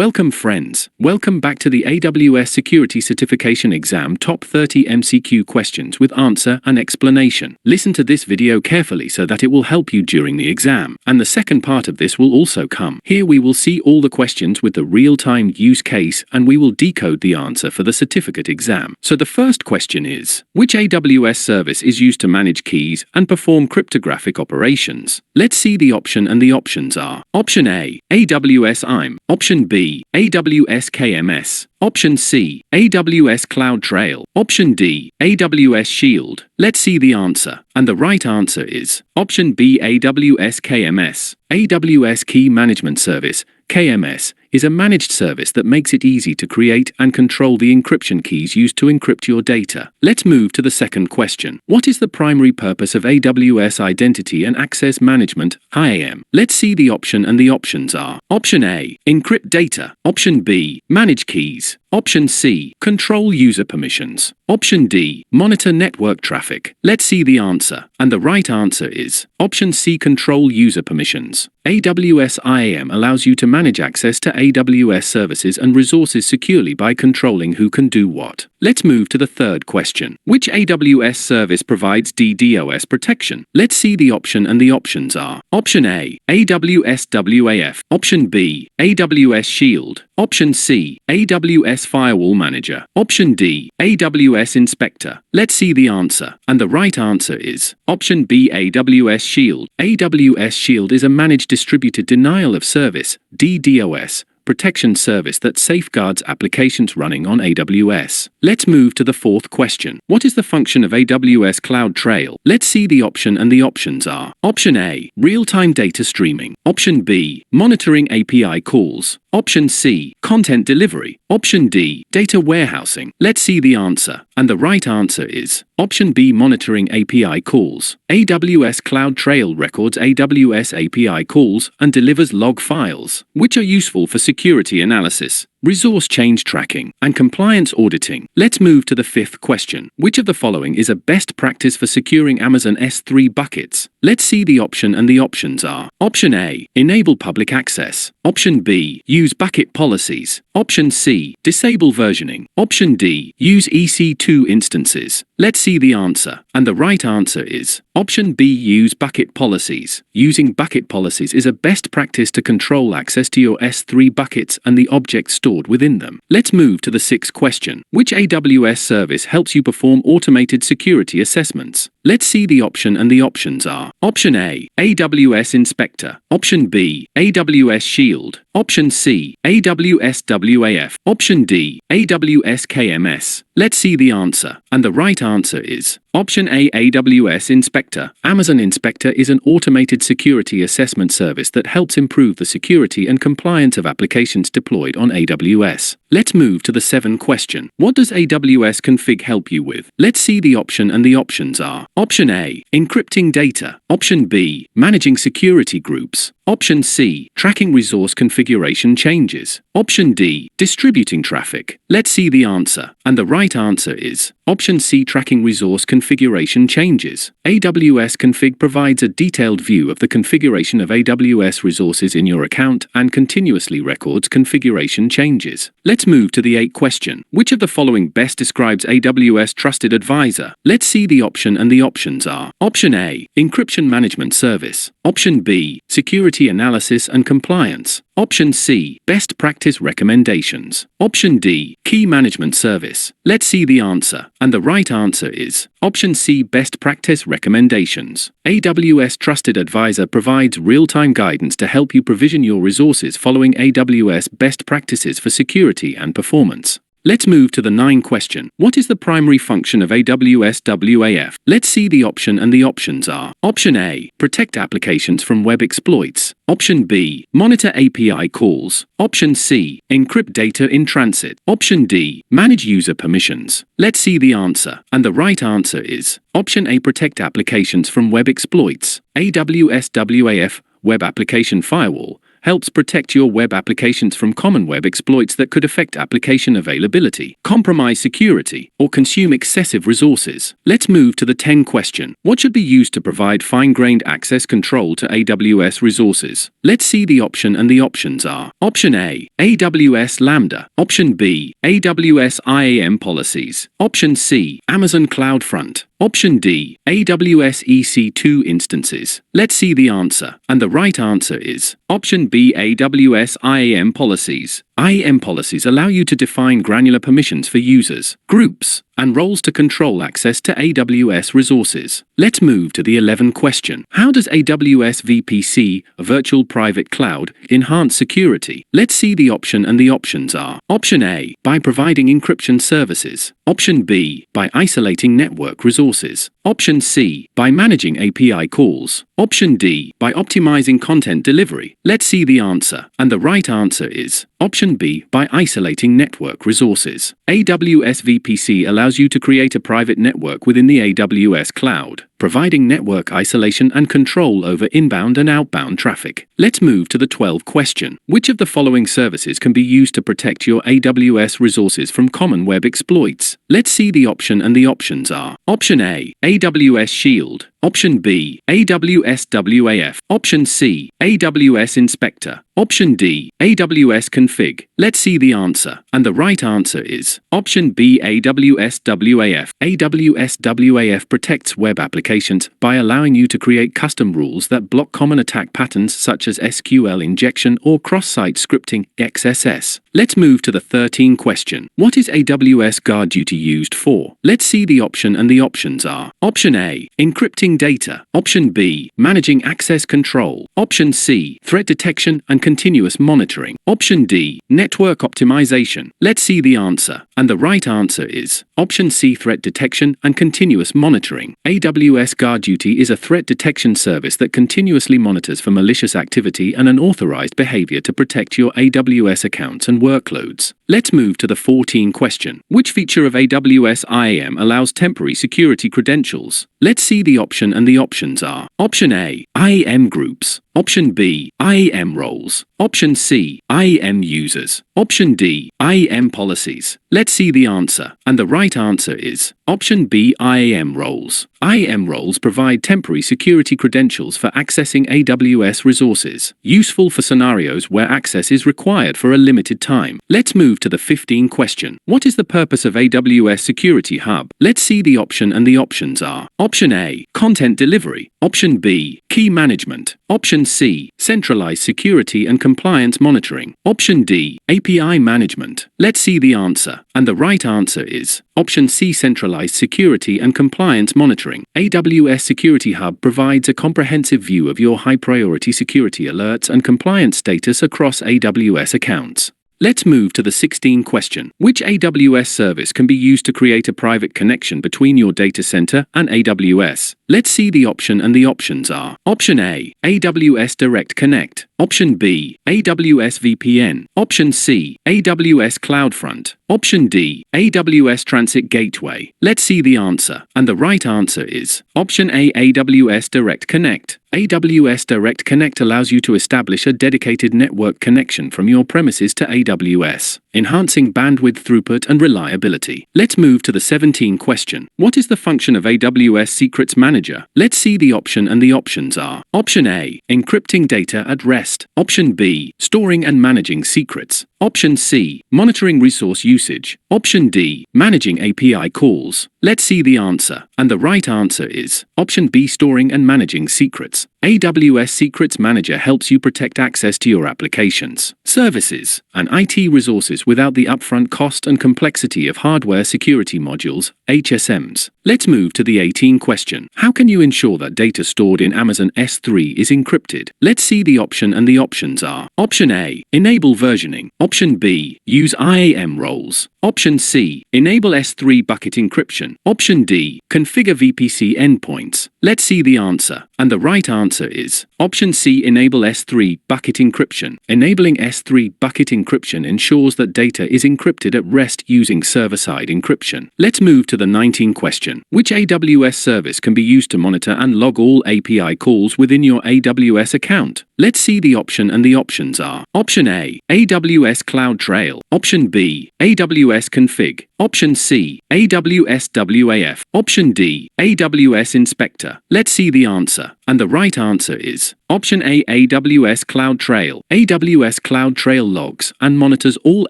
Welcome friends, welcome back to the AWS Security Certification Exam Top 30 MCQ questions with answer and explanation. Listen to this video carefully so that it will help you during the exam. And the second part of this will also come. Here we will see all the questions with the real-time use case and we will decode the answer for the certificate exam. So the first question is, which AWS service is used to manage keys and perform cryptographic operations? Let's see the option and the options are: Option A, AWS IAM. Option B, AWS KMS. Option C, AWS CloudTrail. Option D, AWS Shield. Let's see the answer. And the right answer is Option B, AWS KMS. AWS Key Management Service, KMS, is a managed service that makes it easy to create and control the encryption keys used to encrypt your data. Let's move to the second question. What is the primary purpose of AWS Identity and Access Management, IAM? Let's see the option and the options are: Option A, encrypt data. Option B, manage keys. Option C, control user permissions. Option D, monitor network traffic. Let's see the answer. And the right answer is Option C, control user permissions. AWS IAM allows you to manage access to AWS services and resources securely by controlling who can do what. Let's move to the third question. Which AWS service provides DDoS protection? Let's see the option and the options are: Option A, AWS WAF. Option B, AWS Shield. Option C, AWS Firewall Manager. Option D, AWS Inspector. Let's see the answer. And the right answer is Option B, AWS Shield. AWS Shield is a managed distributed denial of service, DDoS, protection service that safeguards applications running on AWS. Let's move to the fourth question. What is the function of AWS CloudTrail? Let's see the option and the options are: Option A, real-time data streaming. Option B, monitoring API calls. Option C, content delivery. Option D, data warehousing. Let's see the answer. And the right answer is Option B, monitoring API calls. AWS CloudTrail records AWS API calls and delivers log files, which are useful for security analysis, resource change tracking, and compliance auditing. Let's move to the fifth question. Which of the following is a best practice for securing Amazon S3 buckets? Let's see the option and the options are: Option A, enable public access. Option B, use bucket policies. Option C, disable versioning. Option D, use EC2 instances. Let's see the answer. And the right answer is Option B, use bucket policies. Using bucket policies is a best practice to control access to your S3 buckets and the objects stored within them. Let's move to the sixth question. Which AWS service helps you perform automated security assessments? Let's see the option and the options are: Option A, AWS Inspector. Option B, AWS Shield. Option C, AWS WAF. Option D, AWS KMS. Let's see the answer. And the right answer is Option A, AWS Inspector. Amazon Inspector is an automated security assessment service that helps improve the security and compliance of applications deployed on AWS. Let's move to the seventh question. What does AWS Config help you with? Let's see the option and the options are: Option A, encrypting data. Option B, managing security groups. Option C, tracking resource configuration changes. Option D, distributing traffic. Let's see the answer. And the right answer is Option C, tracking resource configuration changes. AWS Config provides a detailed view of the configuration of AWS resources in your account and continuously records configuration changes. Let's move to the eighth question. Which of the following best describes AWS Trusted Advisor? Let's see the option and the options are: Option A, encryption management service. Option B, security analysis and compliance. Option C, best practice recommendations. Option D, key management service. Let's see the answer. And the right answer is Option C, best practice recommendations. AWS Trusted Advisor provides real-time guidance to help you provision your resources following AWS best practices for security and performance. Let's move to the ninth question. What is the primary function of AWS WAF? Let's see the option and the options are: Option A, protect applications from web exploits. Option B, monitor API calls. Option C, encrypt data in transit. Option D, manage user permissions. Let's see the answer. And the right answer is Option A, protect applications from web exploits. AWS WAF, Web Application Firewall, helps protect your web applications from common web exploits that could affect application availability, compromise security, or consume excessive resources. Let's move to the 10 question. What should be used to provide fine-grained access control to AWS resources? Let's see the option and the options are: Option A, AWS Lambda. Option B, AWS IAM policies. Option C, Amazon CloudFront. Option D, AWS EC2 instances. Let's see the answer, and the right answer is Option B, AWS IAM policies. IAM policies allow you to define granular permissions for users, groups, and roles to control access to AWS resources. Let's move to the 11 question. How does AWS VPC, a virtual private cloud, enhance security? Let's see the option and the options are: Option A, by providing encryption services. Option B, by isolating network resources. Option C, by managing API calls. Option D, by optimizing content delivery. Let's see the answer, and the right answer is Option B, by isolating network resources. AWS VPC allows you to create a private network within the AWS cloud, providing network isolation and control over inbound and outbound traffic. Let's move to the 12 question. Which of the following services can be used to protect your AWS resources from common web exploits? Let's see the option and the options are: Option A, AWS Shield. Option B, AWS WAF. Option C, AWS Inspector. Option D, AWS Config. Let's see the answer, and the right answer is Option B, AWS WAF. AWS WAF protects web applications by allowing you to create custom rules that block common attack patterns such as SQL injection or cross-site scripting (XSS). Let's move to the 13 question. What is AWS Guard Duty used for? Let's see the option and the options are: Option A, encrypting data. Option B, managing access control. Option C, threat detection and continuous monitoring. Option D, network optimization. Let's see the answer, and the right answer is Option C, threat detection and continuous monitoring. AWS Guard Duty is a threat detection service that continuously monitors for malicious activity and unauthorized behavior to protect your AWS accounts and workloads. Let's move to the 14 question. Which feature of AWS IAM allows temporary security credentials? Let's see the option and the options are: Option A, IAM groups. Option B, IAM roles. Option C, IAM users. Option D, IAM policies. Let's see the answer, and the right answer is Option B, IAM roles. IAM roles provide temporary security credentials for accessing AWS resources, useful for scenarios where access is required for a limited time. Let's move to the 15 question. What is the purpose of AWS Security Hub? Let's see the option and the options are: Option A, content delivery. Option B, key management. Option C, centralized security and compliance monitoring. Option D, API management. Let's see the answer, and the right answer is Option C, centralized security and compliance monitoring. AWS Security Hub provides a comprehensive view of your high-priority security alerts and compliance status across AWS accounts. Let's move to the 16 question. Which AWS service can be used to create a private connection between your data center and AWS? Let's see the option and the options are: Option A, AWS Direct Connect. Option B, AWS VPN. Option C, AWS CloudFront. Option D, AWS Transit Gateway. Let's see the answer, and the right answer is Option A, AWS Direct Connect. AWS Direct Connect allows you to establish a dedicated network connection from your premises to AWS, enhancing bandwidth throughput and reliability. Let's move to the 17 question. What is the function of AWS Secrets Manager? Let's see the option and the options are: Option A, encrypting data at rest. Option B, storing and managing secrets. Option C, monitoring resource usage. Option D, managing API calls. Let's see the answer, and the right answer is Option B, storing and managing secrets. AWS Secrets Manager helps you protect access to your applications, services, and IT resources without the upfront cost and complexity of hardware security modules, HSMs. Let's move to the 18 question. How can you ensure that data stored in Amazon S3 is encrypted? Let's see the option and the options are: Option A, enable versioning. Option B, use IAM roles. Option C, enable S3 bucket encryption. Option D, configure VPC endpoints. Let's see the answer, and the right answer is Option C. Enable S3 bucket encryption. Enabling S3 bucket encryption ensures that data is encrypted at rest using server-side encryption. Let's move to the 19th question. Which AWS service can be used to monitor and log all API calls within your AWS account? Let's see the option, and the options are: Option A, AWS CloudTrail. Option B, AWS Config. Option C, AWS WAF. Option D, AWS Inspector. Let's see the answer, and the right answer is Option A, AWS CloudTrail. AWS CloudTrail logs and monitors all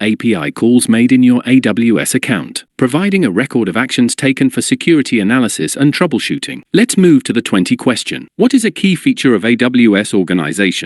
API calls made in your AWS account, providing a record of actions taken for security analysis and troubleshooting. Let's move to the 20th question. What is a key feature of AWS organizations?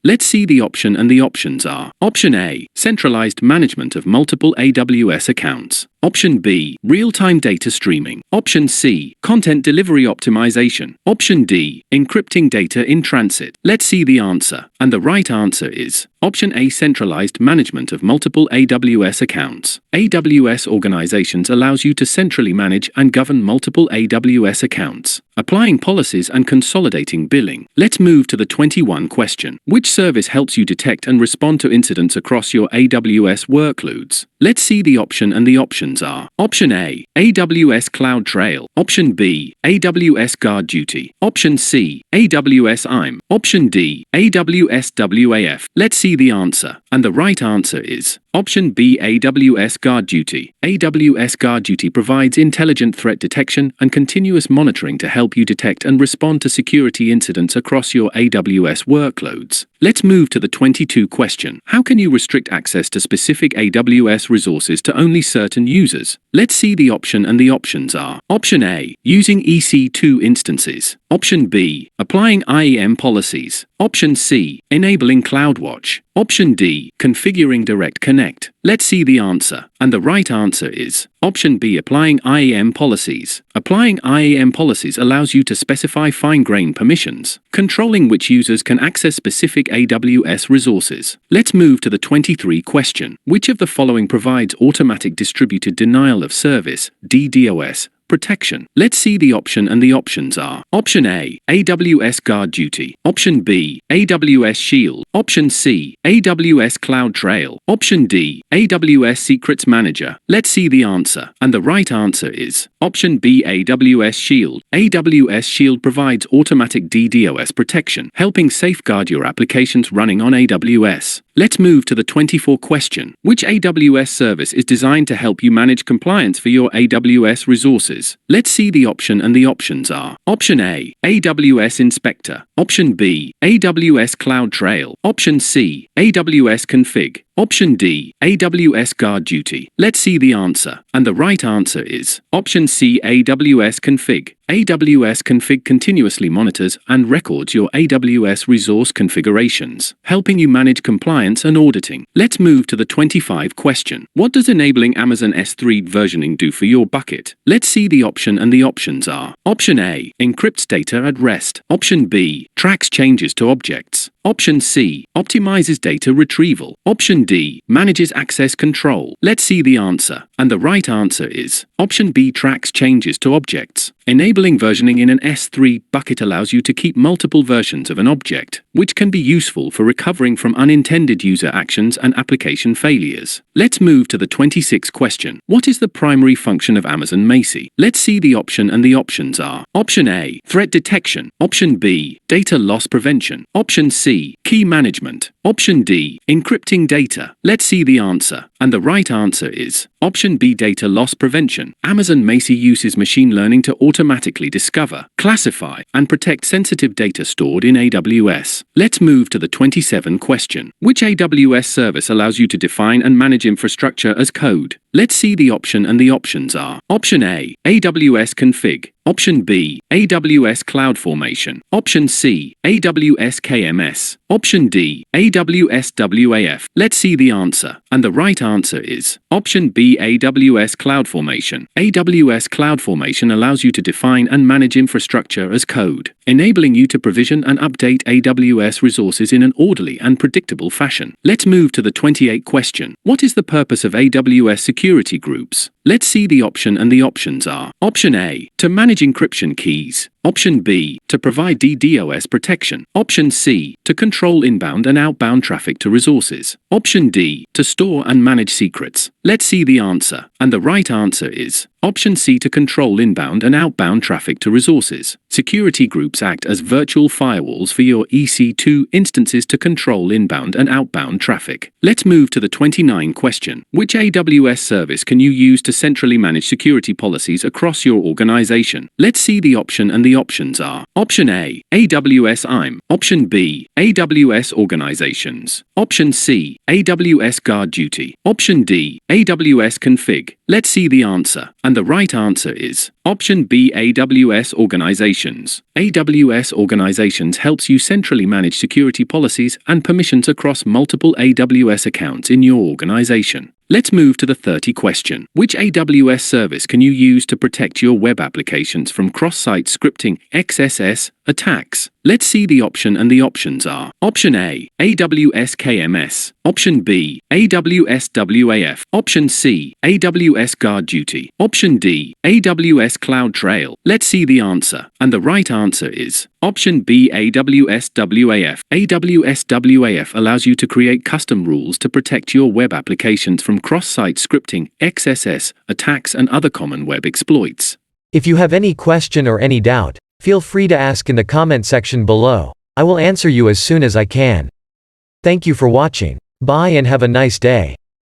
Let's see the option, and the options are: Option A, centralized management of multiple AWS accounts. Option B, real-time data streaming. Option C, content delivery optimization. Option D, encrypting data in transit. Let's see the answer, and the right answer is Option A, centralized management of multiple AWS accounts. AWS organizations allows you to centrally manage and govern multiple AWS accounts, applying policies and consolidating billing. Let's move to the 21st question. Which service helps you detect and respond to incidents across your AWS workloads? Let's see the option, and the options are: Option A, AWS CloudTrail. Option B, AWS GuardDuty. Option C, AWS IAM. Option D, AWS WAF. Let's see the answer, and the right answer is Option B, AWS GuardDuty. AWS GuardDuty provides intelligent threat detection and continuous monitoring to help you detect and respond to security incidents across your AWS workloads. Let's move to the 22nd question. How can you restrict access to specific AWS resources to only certain users? Let's see the option, and the options are: Option A, using EC2 instances. Option B, applying IAM policies. Option C, enabling CloudWatch. Option D, configuring Direct Connect. Let's see the answer, and the right answer is Option B, applying IAM policies. Applying IAM policies allows you to specify fine-grained permissions, controlling which users can access specific AWS resources. Let's move to the 23rd question. Which of the following provides automatic distributed denial of service, DDoS, protection? Let's see the option, and the options are: Option A, AWS GuardDuty. Option B, AWS Shield. Option C, AWS CloudTrail. Option D, AWS Secrets Manager. Let's see the answer, and the right answer is Option B, AWS Shield. AWS Shield provides automatic DDoS protection, helping safeguard your applications running on AWS. Let's move to the 24th question. Which AWS service is designed to help you manage compliance for your AWS resources? Let's see the option, and the options are: Option A, AWS Inspector. Option B, AWS CloudTrail. Option C, AWS Config. Option D, AWS GuardDuty. Let's see the answer, and the right answer is Option C, AWS Config. AWS Config continuously monitors and records your AWS resource configurations, helping you manage compliance and auditing. Let's move to the 25th question. What does enabling Amazon S3 versioning do for your bucket? Let's see the option, and the options are: Option A, encrypts data at rest. Option B, tracks changes to objects. Option C, optimizes data retrieval. Option D, manages access control. Let's see the answer, and the right answer is Option B, tracks changes to objects. Enabling versioning in an S3 bucket allows you to keep multiple versions of an object, which can be useful for recovering from unintended user actions and application failures. Let's move to the 26th question. What is the primary function of Amazon Macie? Let's see the option, and the options are: Option A, threat detection. Option B, data loss prevention. Option C, key management. Option D, encrypting data. Let's see the answer, and the right answer is Option B, data loss prevention. Amazon Macie uses machine learning to automatically discover, classify, and protect sensitive data stored in AWS. Let's move to the 27th question. Which AWS service allows you to define and manage infrastructure as code? Let's see the option, and the options are: Option A, AWS Config. Option B, AWS CloudFormation. Option C, AWS KMS. Option D, AWS WAF. Let's see the answer, and the right answer is Option B, AWS CloudFormation. AWS CloudFormation allows you to define and manage infrastructure as code, enabling you to provision and update AWS resources in an orderly and predictable fashion. Let's move to the 28th question. What is the purpose of AWS security groups? Let's see the option, and the options are: Option A, to manage encryption keys. Option B, to provide DDoS protection. Option C, to control inbound and outbound traffic to resources. Option D, to store and manage secrets. Let's see the answer, and the right answer is Option C, to control inbound and outbound traffic to resources. Security groups act as virtual firewalls for your EC2 instances to control inbound and outbound traffic. Let's move to the 29 question. Which AWS service can you use to centrally manage security policies across your organization? Let's see the option, and the options are: Option A, AWS IAM. Option B, AWS Organizations. Option C, AWS Guard Duty. Option D, AWS Config. Let's see the answer, and the right answer is Option B, AWS Organizations. AWS Organizations helps you centrally manage security policies and permissions across multiple AWS accounts in your organization. Let's move to the 30 question. Which AWS service can you use to protect your web applications from cross-site scripting (XSS) attacks? Let's see the option, and the options are: Option A, AWS KMS. Option B, AWS WAF. Option C, AWS Guard Duty. Option D, AWS CloudTrail. Let's see the answer, and the right answer is Option B, AWS WAF. AWS WAF allows you to create custom rules to protect your web applications from cross-site scripting, XSS, attacks and other common web exploits. If you have any question or any doubt, feel free to ask in the comment section below. I will answer you as soon as I can. Thank you for watching. Bye and have a nice day.